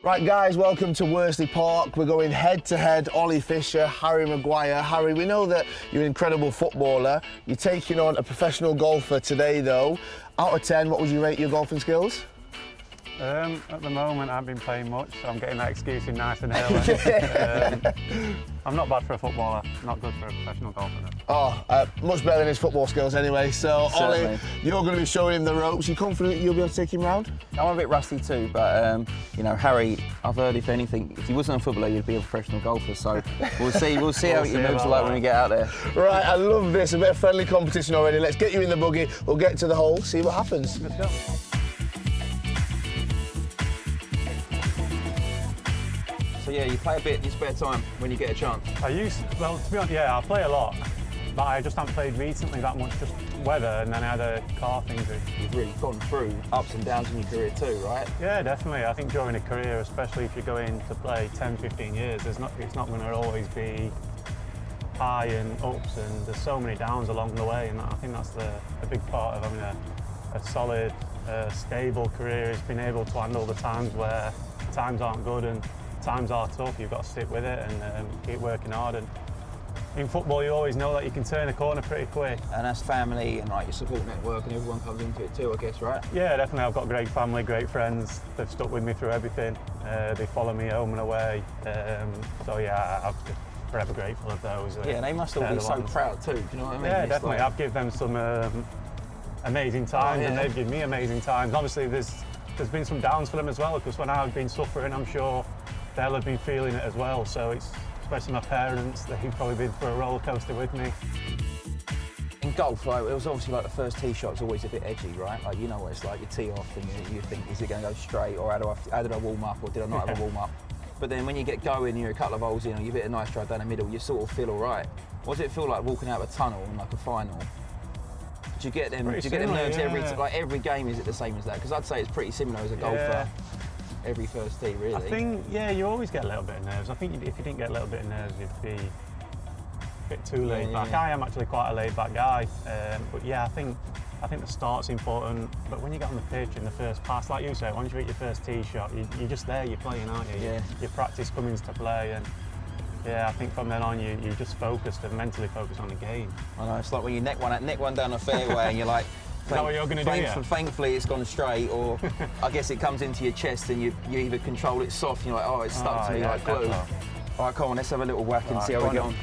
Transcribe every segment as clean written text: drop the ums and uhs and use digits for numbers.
Right guys, welcome to Worsley Park. We're going head to head, Ollie Fisher, Harry Maguire. Harry, we know that you're an incredible footballer. You're taking on a professional golfer today though. Out of 10, what would you rate your golfing skills? At the moment, I haven't been playing much, so I'm getting that excuse in nice and early. I'm not bad for a footballer, not good for a professional golfer though. Oh, much better than his football skills anyway. So, Certainly. Ollie, you're going to be showing him the ropes. You confident you'll be able to take him round? I'm a bit rusty too, but you know, Harry, I've heard if anything, if he wasn't a footballer, you'd be a professional golfer. So we'll see how he moves like when we get out there. Right, I love this. A bit of friendly competition already. Let's get you in the buggy. We'll get to the hole, see what happens. Let's go. So yeah, you play a bit in your spare time when you get a chance. To be honest, yeah, I play a lot, but I just haven't played recently that much, just weather, and then I had a calf injury. You've really gone through ups and downs in your career too, right? Yeah, definitely. I think during a career, especially if you're going to play 10, 15 years, it's not going to always be high and ups, and there's so many downs along the way, and I think that's a big part of having a solid, stable career, is being able to handle the times where times aren't good and times are tough. You've got to stick with it and keep working hard. And in football, you always know that you can turn a corner pretty quick. And that's family and like your support network, and everyone comes into it too, I guess, right? Yeah, definitely. I've got great family, great friends. They've stuck with me through everything. They follow me home and away. So yeah, I'm forever grateful of those. Yeah, and they must all be so proud too. Do you know what I mean? Yeah, It's definitely. like... I've given them some amazing times, and they've given me amazing times. Obviously, there's been some downs for them as well, because when I've been suffering, I'm sure they'll have been feeling it as well. So it's, especially my parents, they've probably been through a roller coaster with me. In golf, like, it was obviously like the first tee shot's always a bit edgy, right? Like, you know what it's like, you tee off and you think, is it going to go straight, or how did I warm up, or did I not have a warm up? But then when you get going, you're a couple of holes in, or you hit a nice drive down the middle, you sort of feel all right. What does it feel like walking out of a tunnel in like a final? Do you get them nerves every game? Is it the same as that? Because I'd say it's pretty similar as a golfer. Yeah. Every first tee, really. I think, yeah, you always get a little bit of nerves. I think if you didn't get a little bit of nerves, you'd be a bit too laid back. I am actually quite a laid back guy, but yeah, I think the start's important. But when you get on the pitch in the first pass, like you say, once you hit your first tee shot, you're just there, you're playing, aren't you? Yeah. Your practice comes into play, and yeah, I think from then on you're just focused and mentally focused on the game. I know, it's like when you neck one down the fairway and you're like, is that what you're going to do? Yeah? Thankfully it's gone straight, or I guess it comes into your chest and you either control it soft and you're like, oh, it's stuck to me like glue. All right, come on, let's have a little whack and see how we get on.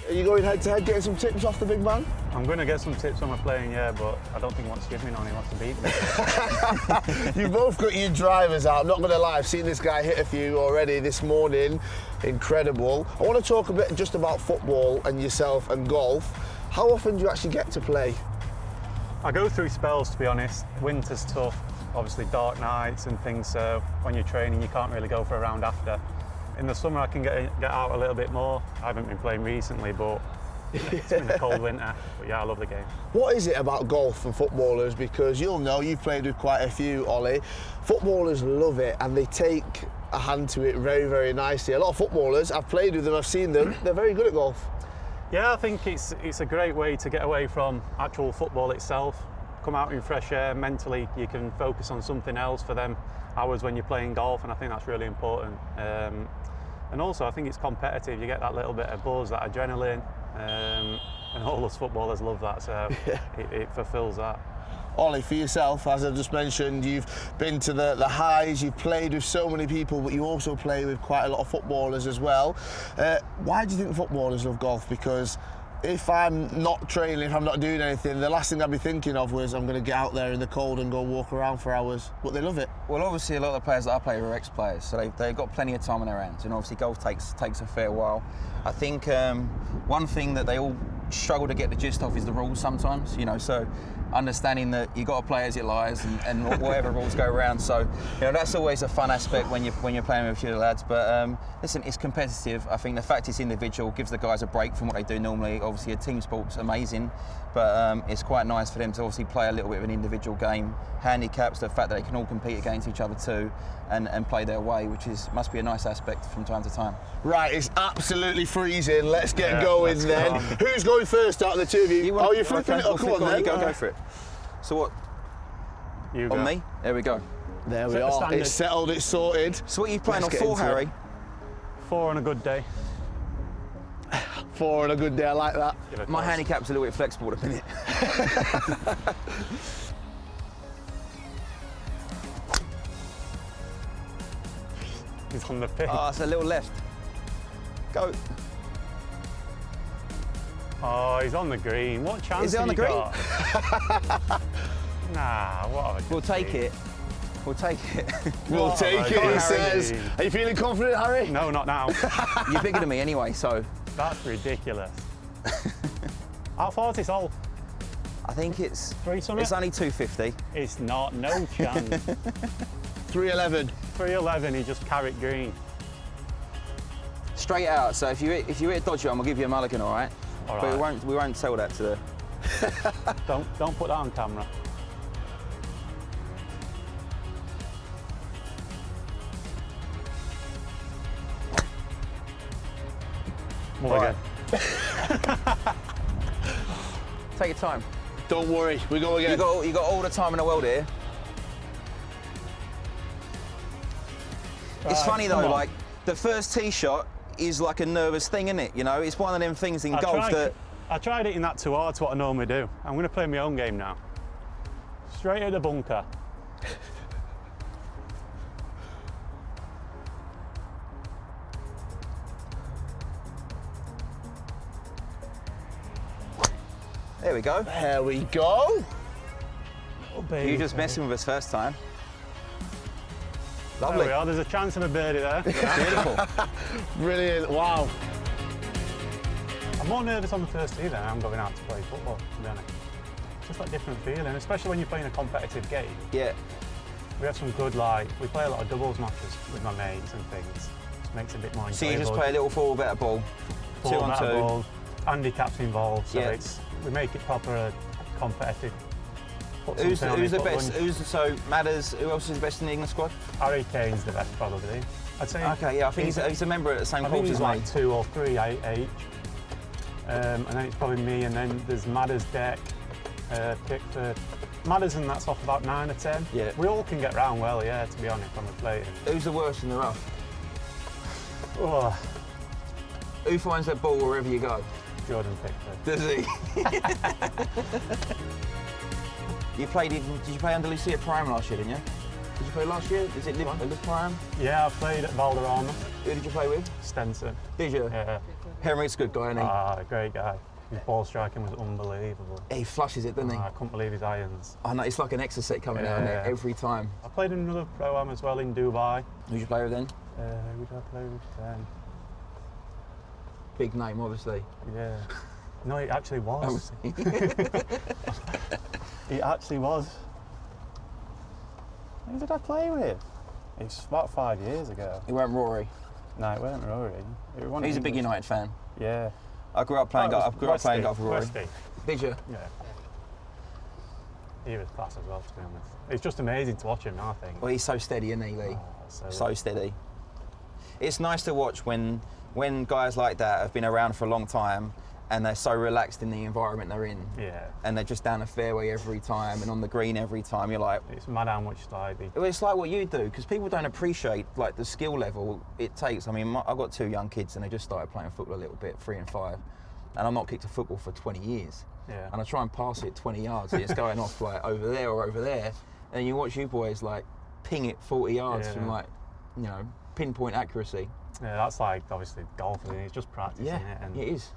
Are you going head to head, getting some tips off the big man? I'm going to get some tips on my playing, yeah, but I don't think he wants to give me none, he wants to beat me. You've both got your drivers out. I'm not going to lie, I've seen this guy hit a few already this morning. Incredible. I want to talk a bit just about football and yourself and golf. How often do you actually get to play? I go through spells, to be honest. Winter's tough, obviously dark nights and things, so when you're training you can't really go for a round after. In the summer I can get out a little bit more. I haven't been playing recently, but it's been a cold winter. But yeah, I love the game. What is it about golf and footballers? Because you'll know, you've played with quite a few, Ollie. Footballers love it and they take a hand to it very, very nicely. A lot of footballers, I've played with them, I've seen them, they're very good at golf. Yeah, I think it's a great way to get away from actual football itself. Come out in fresh air, mentally you can focus on something else for them hours when you're playing golf, and I think that's really important. And also I think it's competitive, you get that little bit of buzz, that adrenaline, and all us footballers love that, so it fulfills that. Ollie, for yourself, as I just mentioned, you've been to the highs, you've played with so many people, but you also play with quite a lot of footballers as well. Why do you think footballers love golf? Because if I'm not training, if I'm not doing anything, the last thing I'd be thinking of was I'm going to get out there in the cold and go walk around for hours, but they love it. Well, obviously a lot of the players that I play are ex-players, so they've got plenty of time on their hands, and obviously golf takes a fair while. I think one thing that they all struggle to get the gist of is the rules sometimes, you know, so understanding that you got to play as it lies and whatever rules go around. So, you know, that's always a fun aspect when you're playing with your lads. But listen, it's competitive. I think the fact it's individual gives the guys a break from what they do normally. Obviously, a team sport's amazing, but it's quite nice for them to obviously play a little bit of an individual game. Handicaps the fact that they can all compete against each other too, and play their way, which must be a nice aspect from time to time. Right, it's absolutely freezing. Let's get going then. Who's going first out of the two of you? You're flipping it? Oh, come on then. Go for it. So what? You go. On me? There we go. There we Set the are. standard. It's settled, it's sorted. So what are you playing Let's on get for, into Harry? it. 4 on a good day. 4 on a good day, I like that. Give it My close. handicap's a little bit flexible at the minute. He's on the pin. Oh, it's a little left. Go. Oh, he's on the green. What chance Is it have on the you green? got? Nah, what have I We'll just take seen? it. We'll take it. We'll What take have it, I he done? says. Are you feeling confident, Harry? No, not now. You're bigger than me anyway, so That's ridiculous. How far is this hole? I think it's 3 something? it's only 250. It's not, no chance. 311. 311, he just carrot green. Straight out. So if you hit dodgy arm, I'll give you a mulligan, all right? All But right. we won't tell that to the. Don't put that on camera. Mulligan. Take your time. Don't worry, we go again. You got all the time in the world here. It's Right, funny come though, on. like the first tee shot is like a nervous thing, isn't it? You know, it's one of them things in golf that. I tried hitting that too hard to what I normally do. I'm going to play my own game now. Straight at the bunker. There we go. There we go. Oh, baby. You just messing with us first time. There Lovely. we are. There's a chance of a birdie there. Beautiful. Brilliant, wow. I'm more nervous on the first tee than I am going out to play football, to be honest. It's just like different feeling, especially when you're playing a competitive game. Yeah. We have some good, we play a lot of doubles matches with my mates and things. Just makes it a bit more enjoyable. So you just play a little 4 better ball. 2 on 2. Ball, handicaps involved, so Yeah. we make it proper competitive. Put Who's something on the it, put best? lunch. So Matters. Who else is the best in the England squad? Harry Kane's the best, probably. I'd say. Okay, yeah, I think he's a member at the same I think course he's as like me. 2 or 3 each. And then it's probably me, and then there's Madders, Deck, Pickford. Madders, and that's off about 9 or 10. Yeah. We all can get round well, yeah, to be honest, when we're playing. Who's the worst in the rough? Oh, Who finds that ball wherever you go? Jordan Pickford. Does he? Did you play under Lucia Prime last year, didn't you? Did you play last year? Is it Liv Prime? Yeah, I played at Valderrama, Who did you play with? Stenson. Did you? Yeah. Henry's a good guy, isn't he? Great guy. His ball striking was unbelievable. He flushes it, doesn't he? I couldn't believe his irons. I know, it's like an exocet coming out, isn't it? Yeah. Every time. I played in another pro-am as well in Dubai. Who did you play with then? Who did I play with then? Big name, obviously. Yeah. No, it actually was. It actually was. Who did I play with? It's about 5 years ago. He weren't Rory. No, it wasn't Rory. It wasn't He's a big English. United fan. Yeah. I grew up playing golf. I grew up playing golf with Rory. Westy. Did you? Yeah. He was class as well, to be honest. It's just amazing to watch him now, I think. Well, he's so steady, isn't he, Lee? So steady. It's nice to watch when guys like that have been around for a long time and they're so relaxed in the environment they're in. Yeah. And they're just down the fairway every time and on the green every time. You're like, It's mad how much well, it's like what you do, because people don't appreciate like the skill level it takes. I mean, I've got 2 young kids and they just started playing football a little bit, 3 and 5, and I'm not kicked a football for 20 years. Yeah. And I try and pass it 20 yards and it's going off like over there or over there, and you watch you boys like ping it 40 yards Yeah. from like, you know, pinpoint accuracy. Yeah, that's like obviously golfing. It's just practicing it, and it is.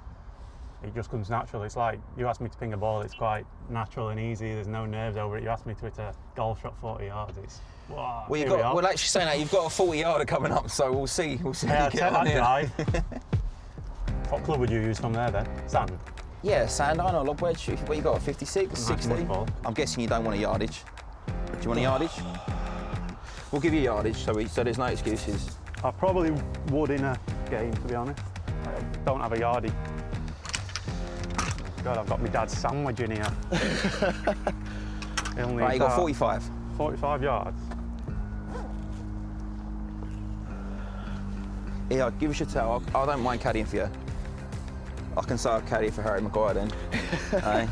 it just comes natural. It's like you ask me to ping a ball, it's quite natural and easy. There's no nerves over it. You ask me to hit a golf shot 40 yards, it's wow. Well, well, actually saying that, you've got a 40-yarder coming up, so we'll see. We'll see. Yeah, how you get on that here. drive. What club would you use from there then? Sand. Yeah, sand iron or lob wedge. What you got? 56, 60? mud ball. I'm guessing you don't want a yardage. Do you want a yardage? We'll give you a yardage, so there's no excuses. I probably would in a game, to be honest. I don't have a yardie. God, I've got my dad's sandwich in here. Right, you got 45. 45 yards. Yeah, give us your towel. I don't mind caddying for you. I can say I'll caddy for Harry Maguire then. Aye.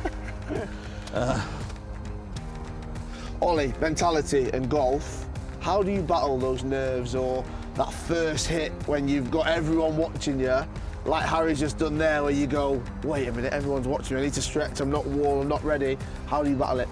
Ollie, mentality and golf, How do you battle those nerves or that first hit when you've got everyone watching you, like Harry's just done there, where you go, wait a minute, everyone's watching me, I need to stretch, I'm not warm, I'm not ready. How do you battle it?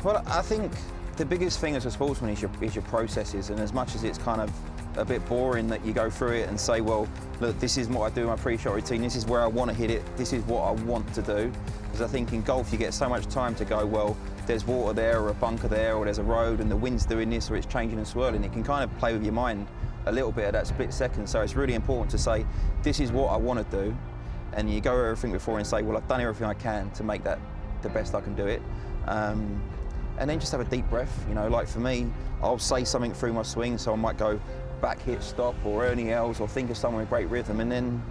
Well, I think the biggest thing as a sportsman is your processes, and as much as it's kind of a bit boring that you go through it and say, well, look, this is what I do in my pre-shot routine, this is where I want to hit it, this is what I want to do. Because I think in golf you get so much time to go, well, there's water there or a bunker there or there's a road and the wind's doing this or it's changing and swirling. It can kind of play with your mind a little bit at that split second. So it's really important to say, this is what I want to do. And you go over everything before and say, well, I've done everything I can to make that the best I can do it. And then just have a deep breath. You know, like for me, I'll say something through my swing, so I might go back, hit, stop, or Ernie Els, or think of someone with great rhythm, and then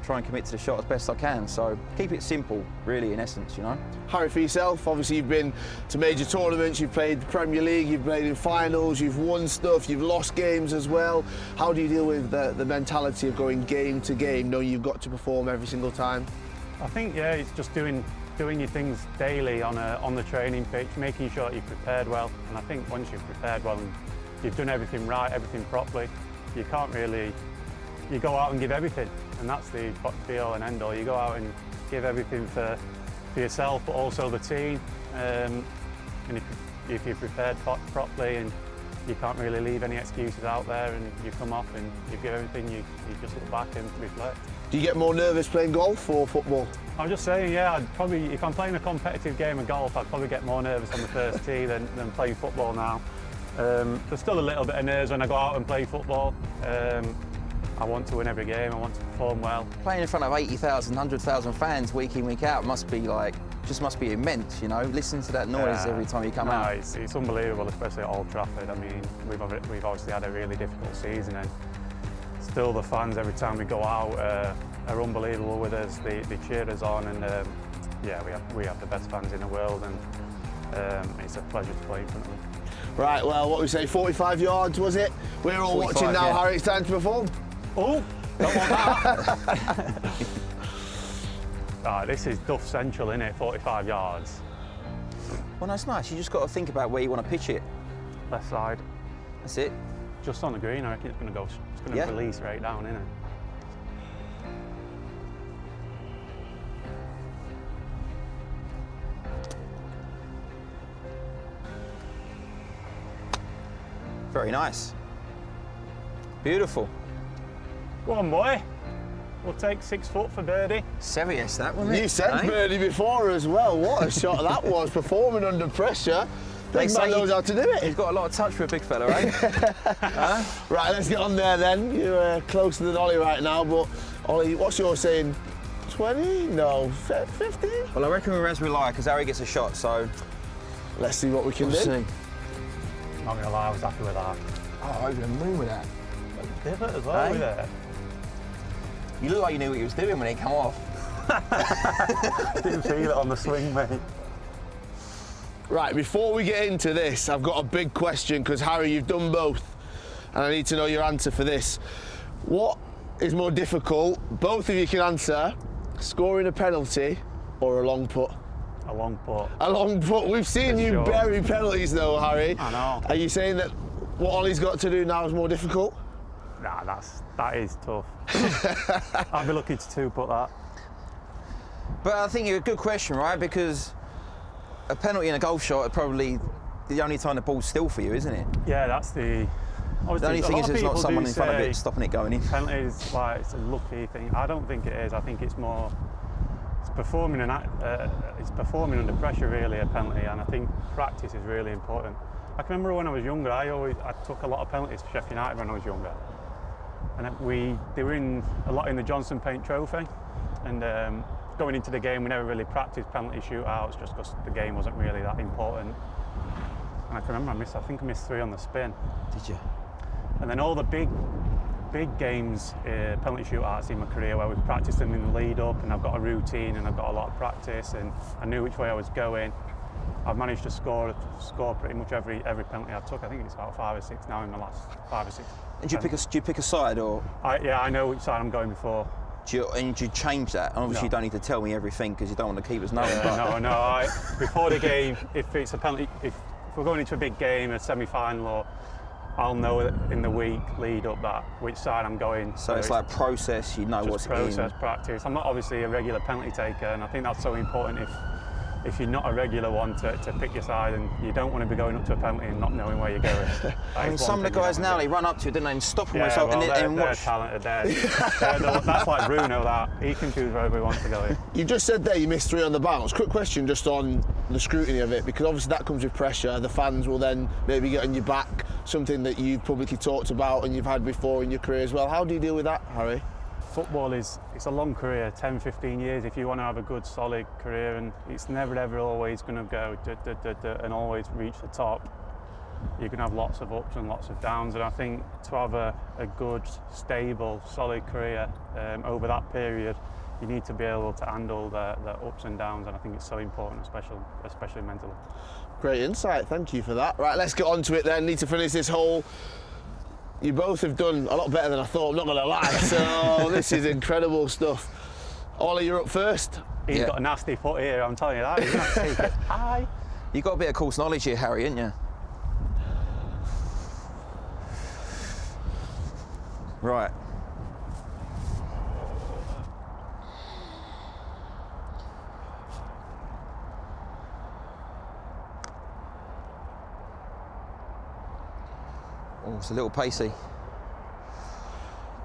try and commit to the shot as best I can. So keep it simple, really, in essence, you know. Harry, for yourself, obviously you've been to major tournaments, you've played the Premier League, you've played in finals, you've won stuff, you've lost games as well. How do you deal with the mentality of going game to game, knowing you've got to perform every single time? I think, yeah, it's just doing your things daily on the training pitch, making sure that you've prepared well. And I think once you've prepared well and you've done everything right, everything properly, you can't really, you go out and give everything. And that's the be all and end all. You go out and give everything for yourself, but also the team. And if you're prepared properly, and you can't really leave any excuses out there, and you come off and you give everything, you just look back and reflect. Do you get more nervous playing golf or football? I'm just saying, yeah, I'd probably, if I'm playing a competitive game of golf, I'd probably get more nervous on the first tee than playing football now. There's still a little bit of nerves when I go out and play football. I want to win every game, I want to perform well. Playing in front of 80,000, 100,000 fans week in, week out must be like, just must be immense, you know? Listen to that noise every time you come out. It's unbelievable, especially at Old Trafford. I mean, we've obviously had a really difficult season, and still the fans, every time we go out, are unbelievable with us. They cheer us on, and yeah, we have the best fans in the world, and it's a pleasure to play in front of them. Right, well, what we say, 45 yards, was it? We're all watching now, yeah. Harry, it's time to perform. Oh, don't want that. Right, this is Duff Central, isn't it? 45 yards. Well, that's nice. You just got to think about where you want to pitch it. Left side. That's it. Just on the green, I reckon it's going to release right down, isn't it? Very nice. Beautiful. Go on, boy. We'll take 6 foot for birdie. Serious, that wasn't it? You said birdie before as well. What a shot that was, performing under pressure. Big man knows how to do it. He's got a lot of touch for a big fella, eh? Right, let's get on there then. You're closer than Ollie right now, but Ollie, what's yours saying? 20? No, 50? Well, I reckon we're as we lie, because Harry gets a shot, so... Let's see what we can do. See. Not gonna lie, I was happy with that. Oh, over the moon with that. Divot as well with it. You look like you knew what he was doing when he came off. Didn't feel it on the swing, mate. Right, before we get into this, I've got a big question, because Harry, you've done both, and I need to know your answer for this. What is more difficult, both of you can answer, scoring a penalty or a long putt? A long putt. A long putt. We've seen you bury penalties though, Harry. I know. Are you saying that what Ollie's got to do now is more difficult? Nah, that is tough. I'd be lucky to 2-putt that. But I think it's a good question, right? Because a penalty in a golf shot is probably the only time the ball's still for you, isn't it? Yeah, that's the... The only thing is there's not someone in front of it stopping it going in. Penalties, like, it's a lucky thing. I don't think it is. I think it's more... It's performing under pressure, really, a penalty, and I think practice is really important. I can remember when I was younger, I took a lot of penalties for Sheffield United when I was younger. And they were a lot in the Johnson Paint Trophy, and going into the game we never really practiced penalty shootouts just because the game wasn't really that important. And I can remember I think I missed 3 on the spin. Did you? And then all the big games, penalty shootouts in my career where we've practiced them in the lead up, and I've got a routine and I've got a lot of practice and I knew which way I was going. I've managed to score pretty much every penalty I took. I think it's about 5 or 6 now in the last 5 or 6. And do you pick a side, or? Yeah, I know which side I'm going before. Do you change that? And obviously you don't need to tell me everything because you don't want to keep us knowing. No. Before the game, if it's a penalty, if we're going into a big game, a semi-final, or I'll know in the week lead up that which side I'm going. So it's like process, you know just what's process, in. practice. I'm not obviously a regular penalty taker, and I think that's so important if you're not a regular one to pick your side, and you don't want to be going up to a penalty and not knowing where you're going. I mean, some of the guys now, they run up to it, don't they, and stop them. Yeah, well, and they're watch. talented. That's like Bruno, that. He can choose wherever he wants to go in. You just said there you missed 3 on the bounce. Quick question just on the scrutiny of it, because obviously that comes with pressure. The fans will then maybe get on your back, something that you've publicly talked about and you've had before in your career as well. How do you deal with that, Harry? Football it's a long career, 10, 15 years if you want to have a good solid career, and it's never ever always going to go and always reach the top. You can have lots of ups and lots of downs, and I think to have a good, stable, solid career over that period, you need to be able to handle the ups and downs, and I think it's so important, especially mentally. Great insight, thank you for that. Right, let's get on to it then. Need to finish this hole. You both have done a lot better than I thought, I'm not going to lie. So this is incredible stuff. Ollie, you're up first. He's got a nasty foot here, I'm telling you that. He's going to have to take it high. You got a bit of course knowledge here, Harry, haven't you? Right. Oh, it's a little pacey.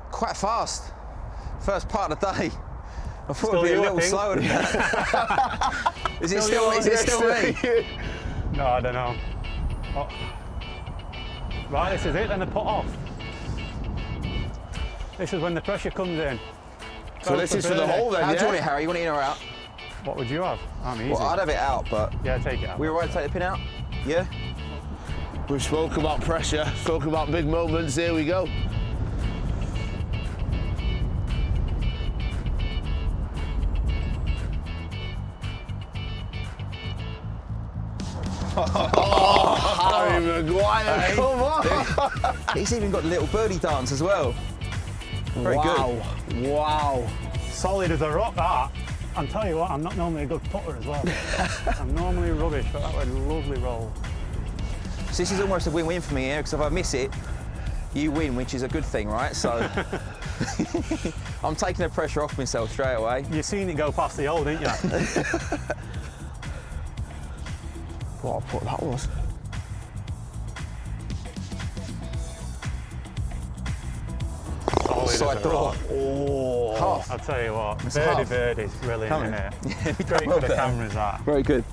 Quite fast. First part of the day. I thought it'd be a little slower than that. Is it still me? No, I don't know. Oh. Right, this is it, then the putt off. This is when the pressure comes in. So this is for the hole then, How do you yeah? want it, Harry? You want it in or out? What would you have? I'm easy. Well, I'd have it out, but... Yeah, take it out. We all right to take the pin out? Yeah? We've spoken about pressure, spoken about big moments, here we go. Oh, Harry Maguire, Hey. come on! He's even got the little birdie dance as well. Very good. Wow. Solid as a rock, that. I'm telling you what, I'm not normally a good putter as well. I'm normally rubbish, but that was a lovely roll. So this is almost a win-win for me here, because if I miss it, you win, which is a good thing, right? So I'm taking the pressure off myself straight away. You seen it go past the hole, didn't you? What a putt that was. Solid Side as a door. rock. Oh. Half. I'll tell you what, half. birdie's brilliant, Come isn't on. it? Yeah, we Great done for the well there. cameras, that. Very good.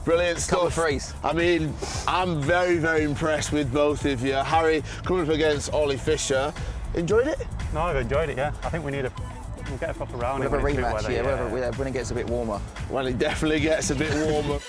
Brilliant Couple of stuff. threes. I mean, I'm very, very impressed with both of you. Harry coming up against Ollie Fisher. Enjoyed it? No, I've enjoyed it, yeah. I think we'll get a proper round We'll have a in when it's good rematch, weather, yeah, when it gets a bit warmer. When it definitely gets a bit warmer.